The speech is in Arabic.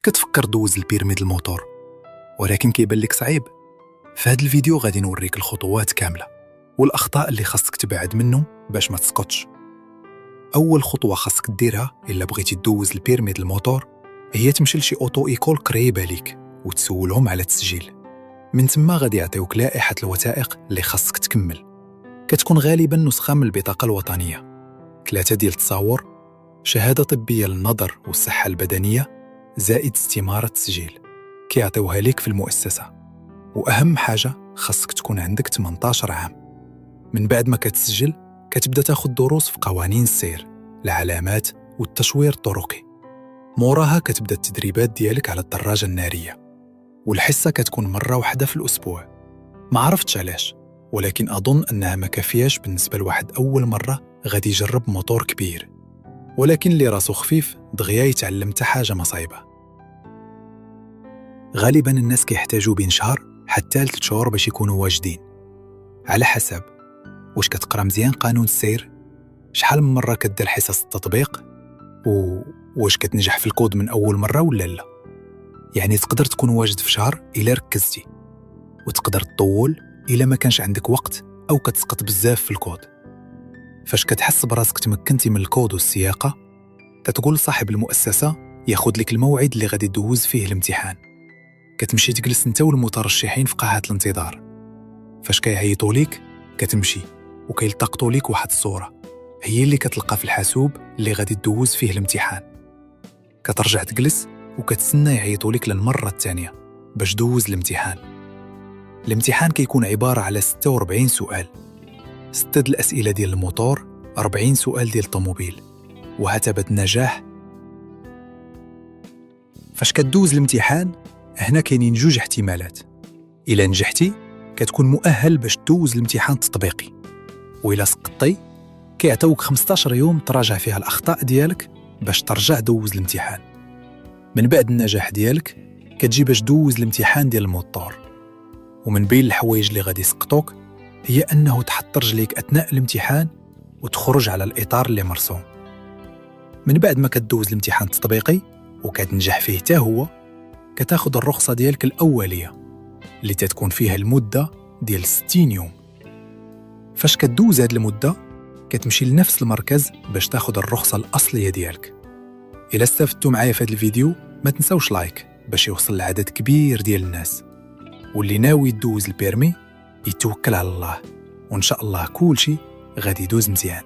كتفكر دوز البيرمي د الموتور ولكن كيبان لك صعيب. في هذا الفيديو غادي نوريك الخطوات كاملة والأخطاء اللي خاصك تبعد منهم باش ما تسقطش. أول خطوة خاصك ديرها إلا بغيتي دوز البيرمي د الموتور هي تمشي لشي أوتو إيكول قريبة ليك وتسولهم على التسجيل. من تما غادي يعطيوك لائحة الوثائق اللي خاصك تكمل، كتكون غالباً نسخة من البطاقة الوطنية، 3 ديال التصاور، شهادة طبية للنظر والصحة البدنية، زائد استمارة تسجيل كيعطيوها ليك في المؤسسة. وأهم حاجة خاصك تكون عندك 18 عام. من بعد ما كتسجل كتبدا تاخد دروس في قوانين السير، العلامات والتشوير الطرقي. موراها كتبدا التدريبات ديالك على الدراجة النارية، والحصة كتكون مرة واحدة في الأسبوع. ما عرفتش علاش، ولكن أظن أنها ما كافياش بالنسبة لواحد أول مرة غادي يجرب موتور كبير، ولكن اللي راسو خفيف دغيا يتعلم حتى حاجة ما صعيبة. غالباً الناس كيحتاجوا بين شهر حتى 3 شهور باش يكونوا واجدين، على حسب واش كتقرا مزيان قانون السير، شحال من مرة كدير حصص التطبيق، واش كتنجح في الكود من أول مرة ولا لا. يعني تقدر تكون واجد في شهر إلا ركزتي، وتقدر تطول إلا ما كانش عندك وقت أو كتسقط بزاف في الكود. فاش كتحس براسك تمكنتي من الكود والسياقة، كتقول صاحب المؤسسة ياخد لك الموعد اللي غادي تدوز فيه الامتحان. كتمشي تجلس انت والمترشحين في قاعة الانتظار. فاش كيعيطوا ليك كتمشي وكيلتقطوا ليك واحد الصورة هي اللي كتلقى في الحاسوب اللي غادي تدوز فيه الامتحان. كترجع تجلس وكتسنى يعيطوا لك للمرة الثانية باش دوز الامتحان. الامتحان كيكون عبارة على 46 سؤال، 6 د الأسئلة ديال الموتور، 40 سؤال ديال الطوموبيل، وهتبة النجاح. فاش كتدوز الامتحان هنا كاينين 2 احتمالات. إلا نجحتي كتكون مؤهل باش تدوز الامتحان التطبيقي، وإلا سقطتي كيعطيوك 15 يوم تراجع فيها الأخطاء ديالك باش ترجع دوز الامتحان. من بعد النجاح ديالك كتجي باش دوز الامتحان ديال الموتور. ومن بين الحوايج اللي غادي يسقطوك هي أنه تحط رجليك أثناء الامتحان وتخرج على الإطار اللي مرسوم. من بعد ما كتدوز الامتحان التطبيقي وكتنجح فيه حتى هو، كتاخد الرخصة ديالك الأولية اللي تتكون فيها المدة ديال 60 يوم. فاش كتدوز هاد المدة كتمشي لنفس المركز باش تاخد الرخصة الأصلية ديالك. إلا استفدتوا معايا في هاد الفيديو ما تنسوش لايك باش يوصل لعدد كبير ديال الناس، واللي ناوي يدوز البيرمي يتوكل على الله، وإن شاء الله كل شيء غادي يدوز مزيان.